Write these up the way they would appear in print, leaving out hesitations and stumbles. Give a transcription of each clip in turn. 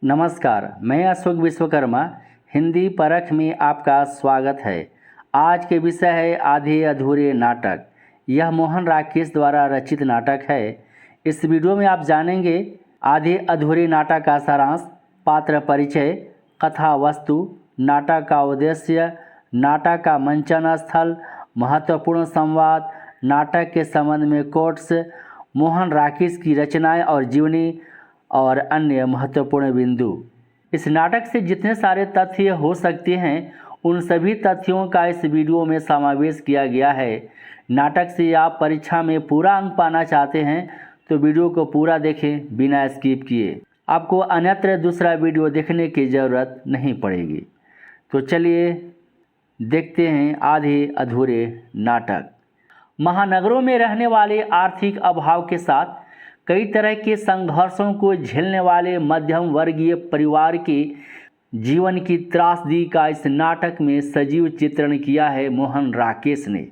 नमस्कार, मैं अशोक विश्वकर्मा। हिंदी परख में आपका स्वागत है। आज के विषय है आधे अधूरे नाटक। यह मोहन राकेश द्वारा रचित नाटक है। इस वीडियो में आप जानेंगे आधे अधूरे नाटक का सारांश, पात्र परिचय, कथा वस्तु, नाटक का उद्देश्य, नाटक का मंचन स्थल, महत्वपूर्ण संवाद, नाटक के संबंध में कोट्स, मोहन राकेश की रचनाएं और जीवनी और अन्य महत्वपूर्ण बिंदु। इस नाटक से जितने सारे तथ्य हो सकते हैं उन सभी तथ्यों का इस वीडियो में समावेश किया गया है। नाटक से आप परीक्षा में पूरा अंक पाना चाहते हैं तो वीडियो को पूरा देखें बिना स्किप किए। आपको अन्यत्र दूसरा वीडियो देखने की ज़रूरत नहीं पड़ेगी। तो चलिए देखते हैं आधे अधूरे नाटक। महानगरों में रहने वाले आर्थिक अभाव के साथ कई तरह के संघर्षों को झेलने वाले मध्यम वर्गीय परिवार के जीवन की त्रासदी का इस नाटक में सजीव चित्रण किया है मोहन राकेश ने।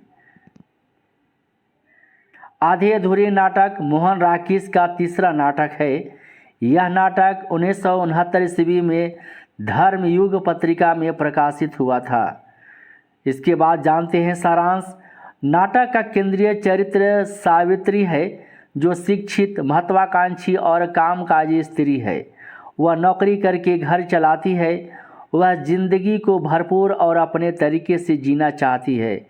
आधे अधूरे नाटक मोहन राकेश का तीसरा नाटक है। यह नाटक 1969 ईस्वी में धर्मयुग पत्रिका में प्रकाशित हुआ था। इसके बाद जानते हैं सारांश। नाटक का केंद्रीय चरित्र सावित्री है, जो शिक्षित, महत्वाकांक्षी और कामकाजी स्त्री है। वह नौकरी करके घर चलाती है। वह जिंदगी को भरपूर और अपने तरीके से जीना चाहती है,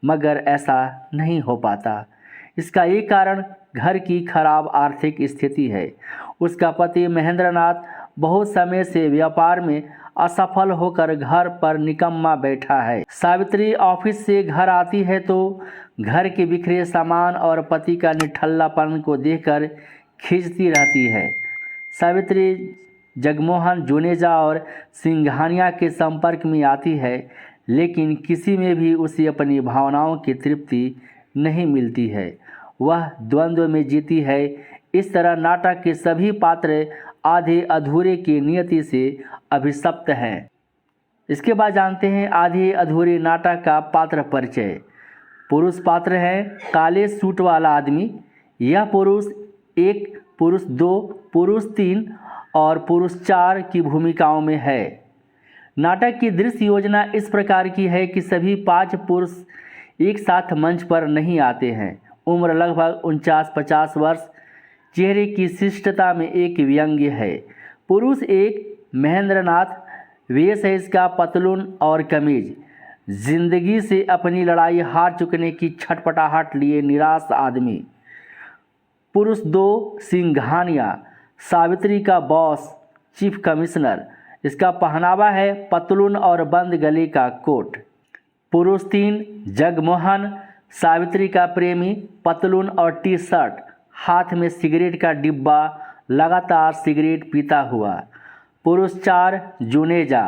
मगर ऐसा नहीं हो पाता। इसका एक कारण घर की खराब आर्थिक स्थिति है। उसका पति महेंद्रनाथ बहुत समय से व्यापार में असफल होकर घर पर निकम्मा बैठा है। सावित्री ऑफिस से घर आती है तो घर के बिखरे सामान और पति का निठल्लापन को देखकर खींचती रहती है। सावित्री जगमोहन, जुनेजा और सिंघानिया के संपर्क में आती है, लेकिन किसी में भी उसे अपनी भावनाओं की तृप्ति नहीं मिलती है। वह द्वंद्व में जीती है। इस तरह नाटक के सभी पात्र आधे अधूरे की नियति से अभिशप्त हैं। इसके बाद जानते हैं आधे अधूरे नाटक का पात्र परिचय। पुरुष पात्र है काले सूट वाला आदमी। यह पुरुष 1, पुरुष 2, पुरुष 3 और पुरुष 4 की भूमिकाओं में है। नाटक की दृश्य योजना इस प्रकार की है कि सभी 5 पुरुष एक साथ मंच पर नहीं आते हैं। उम्र लगभग 49-50 वर्ष। चेहरे की शिष्टता में एक व्यंग्य है। पुरुष 1 महेंद्रनाथ। वेश है इसका पतलून और कमीज। जिंदगी से अपनी लड़ाई हार चुकने की छटपटाहट लिए निराश आदमी। पुरुष 2 सिंघानिया, सावित्री का बॉस, चीफ कमिश्नर। इसका पहनावा है पतलून और बंद गले का कोट। पुरुष 3 जगमोहन, सावित्री का प्रेमी, पतलून और टी शर्ट, हाथ में सिगरेट का डिब्बा, लगातार सिगरेट पीता हुआ। पुरुष 4 जुनेजा,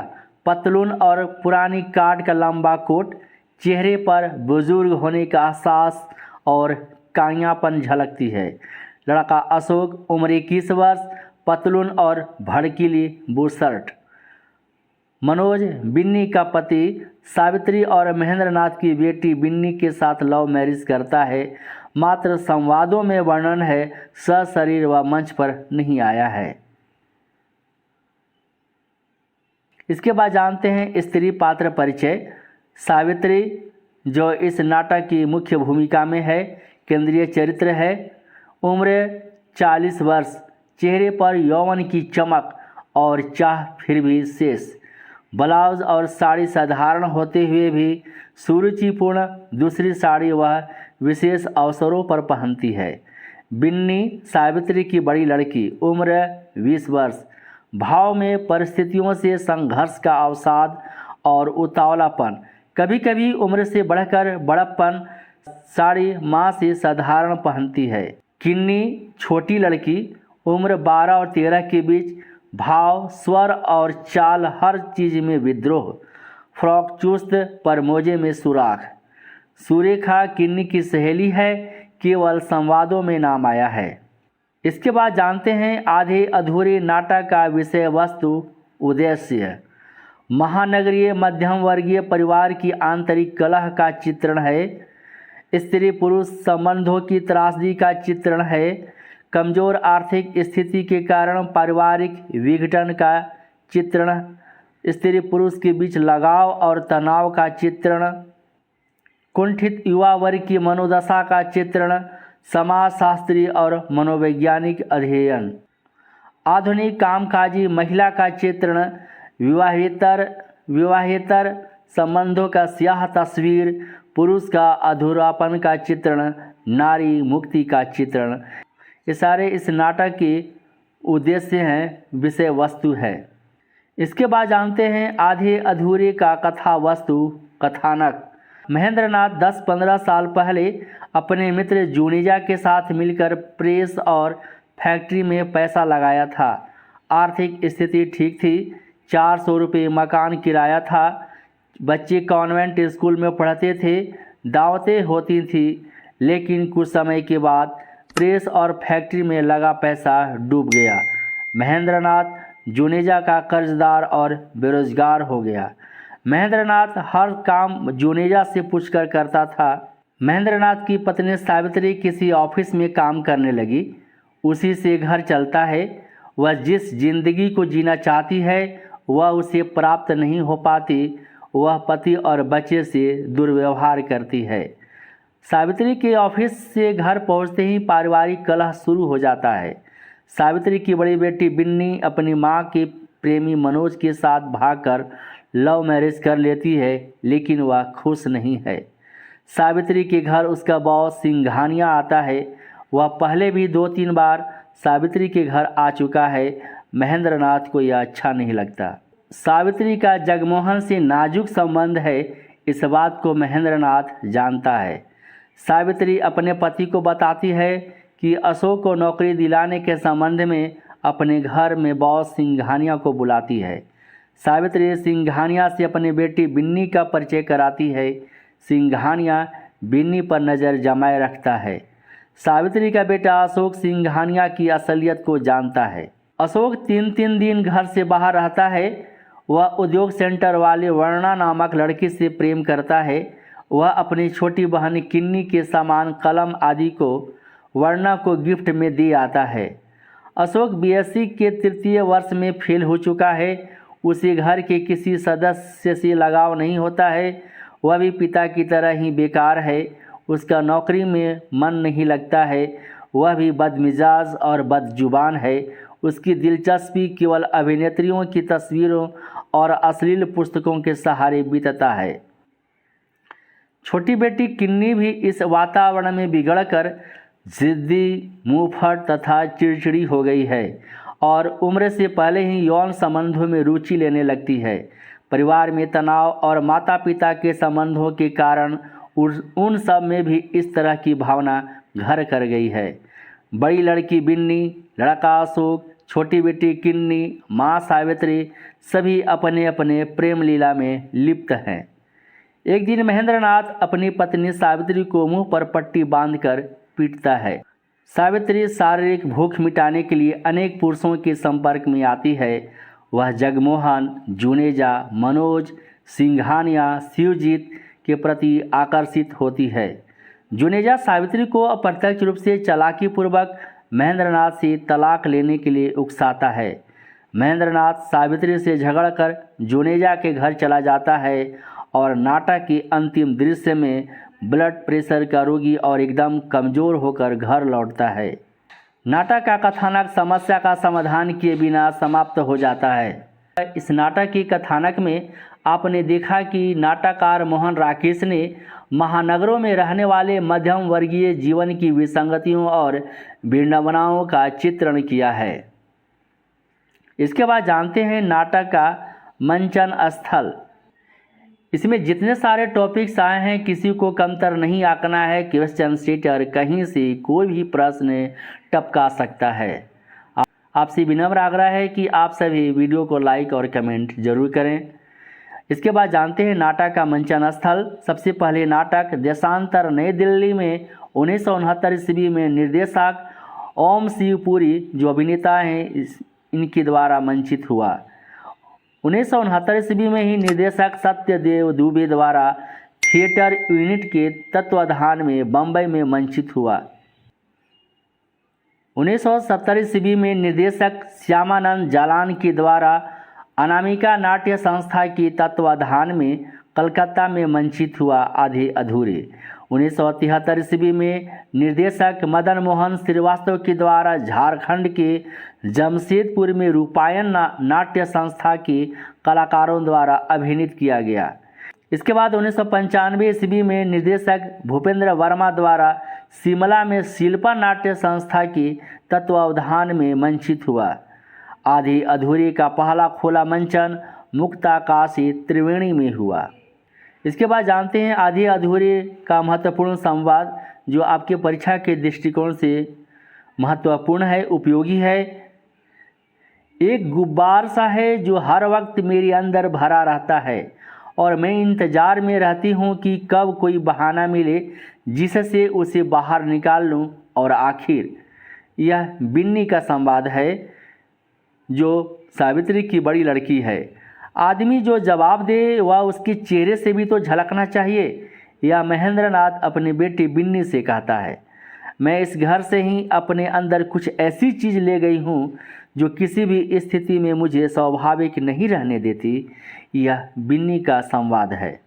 पतलून और पुरानी काट का लंबा कोट, चेहरे पर बुजुर्ग होने का एहसास और कायापन झलकती है। लड़का अशोक, उम्र 21 वर्ष, पतलून और भड़कीली बुशर्ट। मनोज बिन्नी का पति सावित्री और महेंद्रनाथ की बेटी बिन्नी के साथ लव मैरिज करता है। मात्र संवादों में वर्णन है, सशरीर व मंच पर नहीं आया है। इसके बाद जानते हैं स्त्री पात्र परिचय। सावित्री, जो इस नाटक की मुख्य भूमिका में है, केंद्रीय चरित्र है। उम्र 40 वर्ष। चेहरे पर यौवन की चमक और चाह फिर भी शेष। ब्लाउज और साड़ी साधारण होते हुए भी सुरुचिपूर्ण दूसरी साड़ी वह विशेष अवसरों पर पहनती है। बिन्नी, सावित्री की बड़ी लड़की, उम्र 20 वर्ष। भाव में परिस्थितियों से संघर्ष का अवसाद और उतावलापन, कभी कभी उम्र से बढ़कर बड़प्पन। साड़ी माँ से साधारण पहनती है। किन्नी, छोटी लड़की, उम्र 12 और 13 के बीच। भाव, स्वर और चाल, हर चीज़ में विद्रोह। फ्रॉक चुस्त पर मोजे में सुराख। सुरेखा किन्नी की सहेली है, केवल संवादों में नाम आया है। इसके बाद जानते हैं आधे अधूरे नाटक का विषय वस्तु, उद्देश्य। महानगरीय मध्यम वर्गीय परिवार की आंतरिक कलह का चित्रण है। स्त्री पुरुष संबंधों की त्रासदी का चित्रण है। कमज़ोर आर्थिक स्थिति के कारण पारिवारिक विघटन का चित्रण, स्त्री पुरुष के बीच लगाव और तनाव का चित्रण, कुंठित युवा वर्ग की मनोदशा का चित्रण, समाजशास्त्री और मनोवैज्ञानिक अध्ययन, आधुनिक कामकाजी महिला का चित्रण, विवाहेतर संबंधों का स्याह तस्वीर, पुरुष का अधूरापन का चित्रण, नारी मुक्ति का चित्रण। ये सारे इस नाटक के उद्देश्य हैं, विषय वस्तु है। इसके बाद जानते हैं आधे अधूरे का कथा वस्तु कथानक। महेंद्रनाथ 10-15 साल पहले अपने मित्र जुनेजा के साथ मिलकर प्रेस और फैक्ट्री में पैसा लगाया था। आर्थिक स्थिति ठीक थी, 400 रुपये मकान किराया था, बच्चे कॉन्वेंट स्कूल में पढ़ते थे, दावतें होती थी। लेकिन कुछ समय के बाद प्रेस और फैक्ट्री में लगा पैसा डूब गया। महेंद्रनाथ जुनेजा का कर्जदार और बेरोजगार हो गया। महेंद्रनाथ हर काम जुनेजा से पूछकर करता था। महेंद्रनाथ की पत्नी सावित्री किसी ऑफिस में काम करने लगी। उसी से घर चलता है। वह जिस जिंदगी को जीना चाहती है वह उसे प्राप्त नहीं हो पाती। वह पति और बच्चे से दुर्व्यवहार करती है। सावित्री के ऑफिस से घर पहुंचते ही पारिवारिक कलह शुरू हो जाता है। सावित्री की बड़ी बेटी बिन्नी अपनी मां के प्रेमी मनोज के साथ भागकर लव मैरिज कर लेती है, लेकिन वह खुश नहीं है। सावित्री के घर उसका बॉस सिंघानिया आता है। वह पहले भी 2-3 बार सावित्री के घर आ चुका है। महेंद्रनाथ को यह अच्छा नहीं लगता। सावित्री का जगमोहन से नाजुक संबंध है, इस बात को महेंद्रनाथ जानता है। सावित्री अपने पति को बताती है कि अशोक को नौकरी दिलाने के संबंध में अपने घर में बॉस सिंघानिया को बुलाती है। सावित्री सिंघानिया से अपनी बेटी बिन्नी का परिचय कराती है। सिंघानिया बिन्नी पर नज़र जमाए रखता है। सावित्री का बेटा अशोक सिंघानिया की असलियत को जानता है। अशोक 3-3 दिन घर से बाहर रहता है। वह उद्योग सेंटर वाले वर्णा नामक लड़की से प्रेम करता है। वह अपनी छोटी बहन किन्नी के सामान, कलम आदि को वर्णा को गिफ्ट में दे आता है। अशोक बीएससी के 3य वर्ष में फेल हो चुका है। उसे घर के किसी सदस्य से लगाव नहीं होता है। वह भी पिता की तरह ही बेकार है। उसका नौकरी में मन नहीं लगता है। वह भी बदमिजाज और बदजुबान है। उसकी दिलचस्पी केवल अभिनेत्रियों की तस्वीरों और अश्लील पुस्तकों के सहारे बीतता है। छोटी बेटी किन्नी भी इस वातावरण में बिगड़कर जिद्दी, मुंहफट तथा चिड़चिड़ी हो गई है और उम्र से पहले ही यौन संबंधों में रुचि लेने लगती है। परिवार में तनाव और माता पिता के संबंधों के कारण उन सब में भी इस तरह की भावना घर कर गई है। बड़ी लड़की बिन्नी, लड़का अशोक, छोटी बेटी किन्नी, माँ सावित्री सभी अपने अपने प्रेम लीला में लिप्त हैं। एक दिन महेंद्रनाथ अपनी पत्नी सावित्री को मुंह पर पट्टी बांधकर पीटता है। सावित्री शारीरिक भूख मिटाने के लिए अनेक पुरुषों के संपर्क में आती है। वह जगमोहन, जुनेजा, मनोज, सिंघानिया, शिवजीत के प्रति आकर्षित होती है। जुनेजा सावित्री को अप्रत्यक्ष रूप से चालाकीपूर्वक महेंद्रनाथ से तलाक लेने के लिए उकसाता है। महेंद्रनाथ सावित्री से झगड़कर जुनेजा के घर चला जाता है और नाटक के अंतिम दृश्य में ब्लड प्रेशर का रोगी और एकदम कमज़ोर होकर घर लौटता है। नाटक का कथानक समस्या का समाधान किए बिना समाप्त हो जाता है। इस नाटक के कथानक में आपने देखा कि नाटककार मोहन राकेश ने महानगरों में रहने वाले मध्यम वर्गीय जीवन की विसंगतियों और विडंबनाओं का चित्रण किया है। इसके बाद जानते हैं नाटक का मंचन स्थल। इसमें जितने सारे टॉपिक्स आए हैं किसी को कमतर नहीं आंकना है। क्वेश्चन सेटर कहीं से कोई भी प्रश्न टपका सकता है। आपसे विनम्र आग्रह है कि आप सभी वीडियो को लाइक और कमेंट जरूर करें। इसके बाद जानते हैं नाटक का मंचन स्थल। सबसे पहले नाटक देशांतर नई दिल्ली में 1969 ईस्वी में निर्देशक ओम शिवपुरी जो अभिनेता हैं इनके द्वारा मंचित हुआ। 1969 ईस्वी में ही निर्देशक सत्यदेव दुबे द्वारा थिएटर यूनिट के तत्वाधान में बम्बई में मंचित हुआ। 1970 ईस्वी में निर्देशक श्यामानंद जालान के द्वारा अनामिका नाट्य संस्था के तत्वाधान में कलकत्ता में मंचित हुआ आधे अधूरे। 1973 ईस्वी में निर्देशक मदन मोहन श्रीवास्तव के द्वारा झारखंड के जमशेदपुर में रूपायन नाट्य संस्था के कलाकारों द्वारा अभिनीत किया गया। इसके बाद 1995 ईस्वी में निर्देशक भूपेंद्र वर्मा द्वारा शिमला में शिल्पा नाट्य संस्था के तत्वावधान में मंचित हुआ आधे अधूरे का पहला खुला मंचन मुक्ताकाशी त्रिवेणी में हुआ। इसके बाद जानते हैं आधे अधूरे का महत्वपूर्ण संवाद जो आपके परीक्षा के दृष्टिकोण से महत्वपूर्ण है, उपयोगी है। एक गुब्बार सा है जो हर वक्त मेरे अंदर भरा रहता है और मैं इंतज़ार में रहती हूँ कि कब कोई बहाना मिले जिससे उसे बाहर निकाल लूँ। और आखिर यह बिन्नी का संवाद है जो सावित्री की बड़ी लड़की है। आदमी जो जवाब दे वह उसके चेहरे से भी तो झलकना चाहिए। यह महेंद्रनाथ अपनी बेटी बिन्नी से कहता है, मैं इस घर से ही अपने अंदर कुछ ऐसी चीज़ ले गई हूँ जो किसी भी स्थिति में मुझे स्वाभाविक नहीं रहने देती। यह बिन्नी का संवाद है।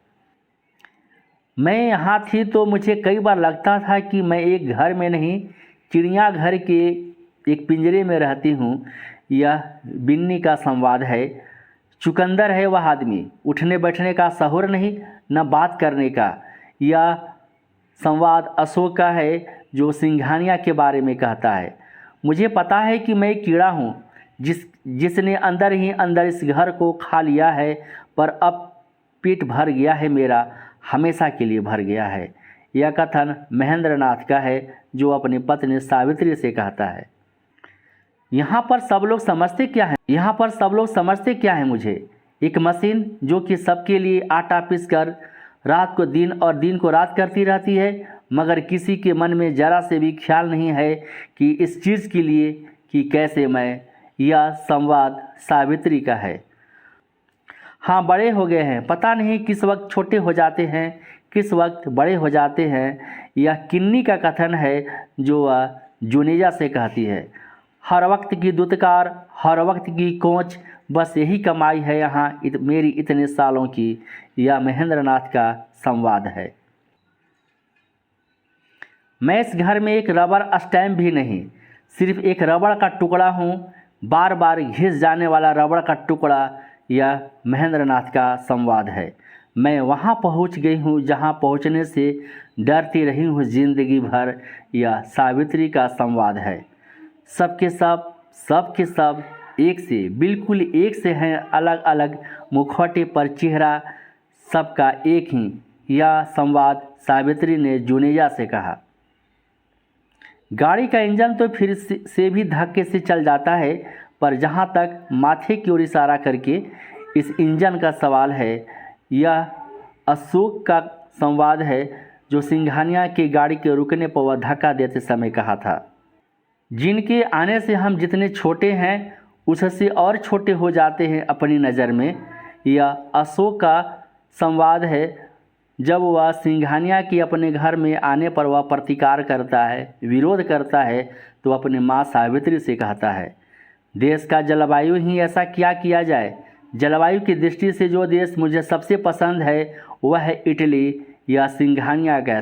मैं यहाँ थी तो मुझे कई बार लगता था कि मैं एक घर में नहीं चिड़ियाघर के एक पिंजरे में रहती हूँ। यह बिन्नी का संवाद है। चुकंदर है वह आदमी, उठने बैठने का सहूर नहीं न बात करने का। यह संवाद अशोक का है जो सिंघानिया के बारे में कहता है, मुझे पता है कि मैं कीड़ा हूँ जिसने अंदर ही अंदर इस घर को खा लिया है, पर अब पेट भर गया है मेरा, हमेशा के लिए भर गया है। यह कथन महेंद्रनाथ का है जो अपनी पत्नी सावित्री से कहता है। यहाँ पर सब लोग समझते क्या है? यहाँ पर सब लोग समझते क्या है मुझे? एक मशीन जो कि सबके लिए आटा पीस कर रात को दिन और दिन को रात करती रहती है, मगर किसी के मन में जरा से भी ख्याल नहीं है कि इस चीज़ के लिए कि कैसे मैं। यह संवाद सावित्री का है। हाँ, बड़े हो गए हैं, पता नहीं किस वक्त छोटे हो जाते हैं, किस वक्त बड़े हो जाते हैं। यह किन्नी का कथन है जो वह जुनेजा से कहती है। हर वक्त की दुत्कार, हर वक्त की कोच, बस यही कमाई है यहाँ मेरी इतने सालों की। यह महेंद्रनाथ का संवाद है। मैं इस घर में एक रबर स्टैम्प भी नहीं, सिर्फ एक रबड़ का टुकड़ा हूँ, बार बार घिस जाने वाला रबड़ का टुकड़ा। यह महेंद्रनाथ का संवाद है। मैं वहाँ पहुँच गई हूँ जहाँ पहुँचने से डरती रही हूँ जिंदगी भर। यह सावित्री का संवाद है। सबके सब एक से, बिल्कुल एक से हैं, अलग अलग मुखौटे पर चेहरा सबका एक ही। यह संवाद सावित्री ने जुनेजा से कहा। गाड़ी का इंजन तो फिर से भी धक्के से चल जाता है, पर जहाँ तक माथे की ओर इशारा करके इस इंजन का सवाल है, यह अशोक का संवाद है जो सिंघानिया की गाड़ी के रुकने पर वह धक्का देते समय कहा था। जिनके आने से हम जितने छोटे हैं उससे और छोटे हो जाते हैं अपनी नज़र में। यह अशोक का संवाद है। जब वह सिंघानिया की अपने घर में आने पर वह प्रतिकार करता है, विरोध करता है, तो अपने माँ सावित्री से कहता है, देश का जलवायु ही ऐसा क्या किया जाए। जलवायु की दृष्टि से जो देश मुझे सबसे पसंद है वह है इटली। या सिंघानिया का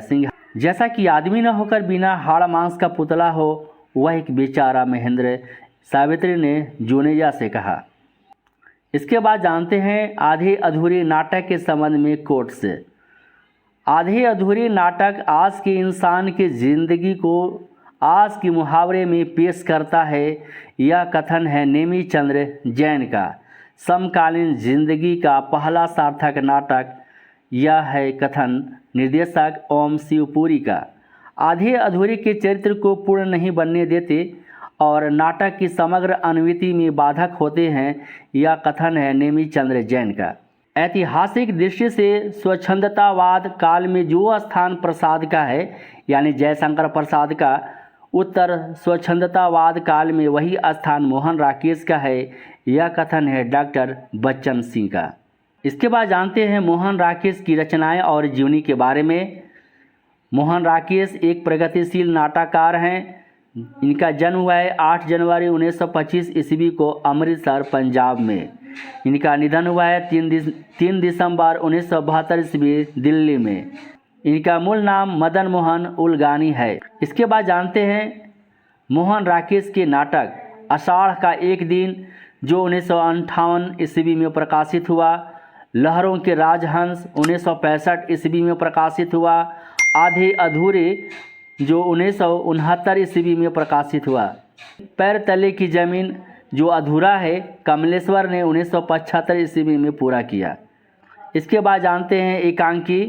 जैसा कि आदमी न होकर बिना हाड़ मांस का पुतला हो, वह एक बेचारा महेंद्र, सावित्री ने जुनेजा से कहा। इसके बाद जानते हैं आधे अधूरे नाटक के संबंध में कोट से। आधे अधूरे नाटक आज के इंसान की ज़िंदगी को आज के मुहावरे में पेश करता है। यह कथन है नेमी चंद्र जैन का। समकालीन जिंदगी का पहला सार्थक नाटक यह है कथन निर्देशक ओम शिवपुरी का। आधे अधूरे के चरित्र को पूर्ण नहीं बनने देते और नाटक की समग्र अनुवृत्ति में बाधक होते हैं। यह कथन है नेमी चंद्र जैन का। ऐतिहासिक दृष्टि से स्वच्छंदतावाद काल में जो स्थान प्रसाद का है, यानी जयशंकर प्रसाद का, उत्तर स्वच्छंदतावाद काल में वही स्थान मोहन राकेश का है। यह कथन है डॉक्टर बच्चन सिंह का। इसके बाद जानते हैं मोहन राकेश की रचनाएं और जीवनी के बारे में। मोहन राकेश एक प्रगतिशील नाटककार हैं इनका जन्म हुआ है 8 जनवरी 1925 ईस्वी को अमृतसर पंजाब में। इनका निधन हुआ है 3 दिसंबर 1972 ईस्वी दिल्ली में। इनका मूल नाम मदन मोहन उलगानी है। इसके बाद जानते हैं मोहन राकेश के नाटक आषाढ़ का एक दिन जो 1958 ईस्वी में प्रकाशित हुआ, लहरों के राजहंस 1965 ईस्वी में प्रकाशित हुआ, आधे अधूरे जो 1969 ईस्वी में प्रकाशित हुआ, पैर तले की ज़मीन जो अधूरा है कमलेश्वर ने 1975 ईस्वी में पूरा किया। इसके बाद जानते हैं एकांकी,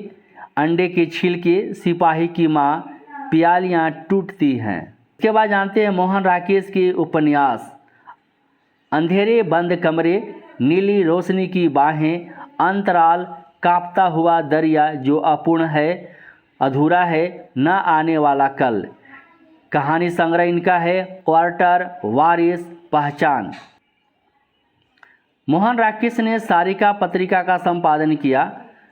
अंडे के छिलके, सिपाही की माँ, प्यालियाँ टूटती हैं। इसके बाद जानते हैं मोहन राकेश के उपन्यास अंधेरे बंद कमरे, नीली रोशनी की बाहें, अंतराल, कांपता हुआ दरिया जो अपूर्ण है, अधूरा है, न आने वाला कल। कहानी संग्रह इनका है क्वार्टर, वारिस, पहचान। मोहन राकेश ने सारिका पत्रिका का संपादन किया।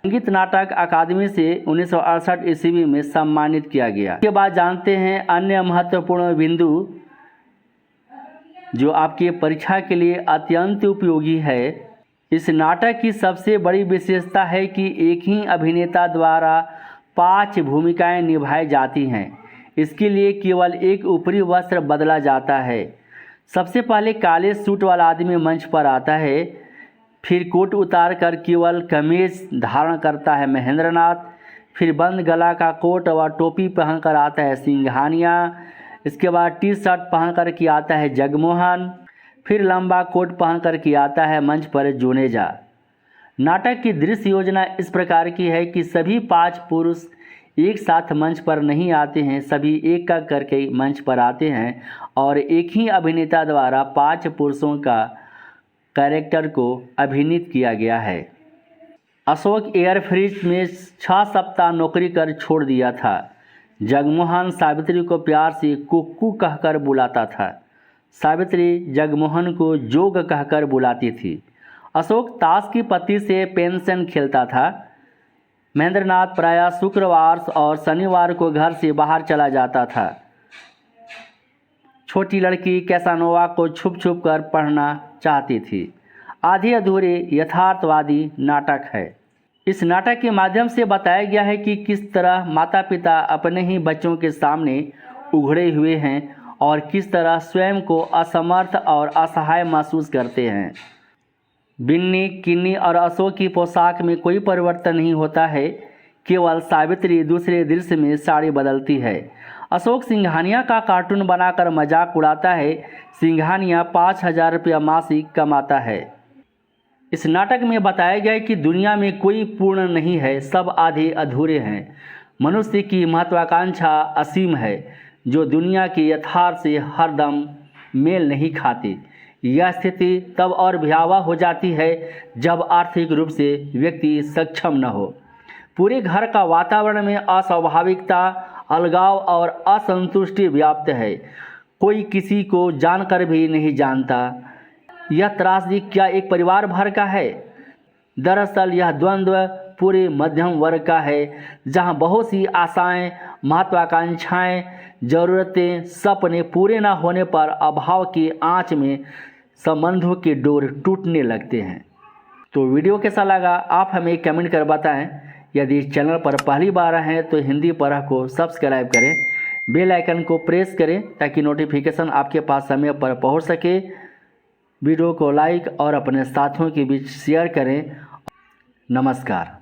संगीत नाटक अकादमी से 1968 ईस्वी में सम्मानित किया गया। इसके बाद जानते हैं अन्य महत्वपूर्ण बिंदु जो आपकी परीक्षा के लिए अत्यंत उपयोगी है। इस नाटक की सबसे बड़ी विशेषता है कि एक ही अभिनेता द्वारा 5 भूमिकाएं निभाई जाती हैं। इसके लिए केवल एक ऊपरी वस्त्र बदला जाता है। सबसे पहले काले सूट वाला आदमी मंच पर आता है, फिर कोट उतार कर केवल कमीज धारण करता है महेंद्रनाथ, फिर बंद गला का कोट व टोपी पहनकर आता है सिंघानिया, इसके बाद टी शर्ट पहन कर के आता है जगमोहन, फिर लंबा कोट पहन कर के आता है मंच पर जुनेजा। नाटक की दृश्य योजना इस प्रकार की है कि सभी 5 पुरुष एक साथ मंच पर नहीं आते हैं, सभी एक का करके मंच पर आते हैं और एक ही अभिनेता द्वारा 5 पुरुषों का कैरेक्टर को अभिनीत किया गया है। अशोक एयरफ्रीज में 6 सप्ताह नौकरी कर छोड़ दिया था। जगमोहन सावित्री को प्यार से कुक्कू कहकर बुलाता था। सावित्री जगमोहन को जोग कहकर बुलाती थी। अशोक ताश की पत्ती से पेंशन खेलता था। महेंद्रनाथ प्रायः शुक्रवार और शनिवार को घर से बाहर चला जाता था। छोटी लड़की कैसानोवा को छुप छुप कर पढ़ना चाहती थी। आधे अधूरे यथार्थवादी नाटक है। इस नाटक के माध्यम से बताया गया है कि किस तरह माता पिता अपने ही बच्चों के सामने उघड़े हुए हैं और किस तरह स्वयं को असमर्थ और असहाय महसूस करते हैं। बिन्नी, किन्नी और अशोक की पोशाक में कोई परिवर्तन नहीं होता है, केवल सावित्री दूसरे दृश्य में साड़ी बदलती है। अशोक सिंघानिया का कार्टून बनाकर मजाक उड़ाता है। सिंघानिया 5000 रुपया मासिक कमाता है। इस नाटक में बताया गया है कि दुनिया में कोई पूर्ण नहीं है, सब आधे अधूरे हैं। मनुष्य की महत्वाकांक्षा असीम है जो दुनिया के यथार्थ से हरदम मेल नहीं खाती। यह स्थिति तब और भयावह हो जाती है जब आर्थिक रूप से व्यक्ति सक्षम न हो। पूरे घर का वातावरण में अस्वाभाविकता, अलगाव और असंतुष्टि व्याप्त है। कोई किसी को जानकर भी नहीं जानता। यह त्रासदी क्या एक परिवार भर का है? दरअसल यह द्वंद्व पूरे मध्यम वर्ग का है, जहां बहुत सी आशाएं, महत्वाकांक्षाएं, ज़रूरतें, सपने पूरे न होने पर अभाव की आंच में संबंधों के डोर टूटने लगते हैं। तो वीडियो कैसा लगा आप हमें कमेंट कर बताएं। यदि इस चैनल पर पहली बार आए हैं तो हिंदी परह को सब्सक्राइब करें, बेल आइकन को प्रेस करें ताकि नोटिफिकेशन आपके पास समय पर पहुंच सके। वीडियो को लाइक और अपने साथियों के बीच शेयर करें। नमस्कार।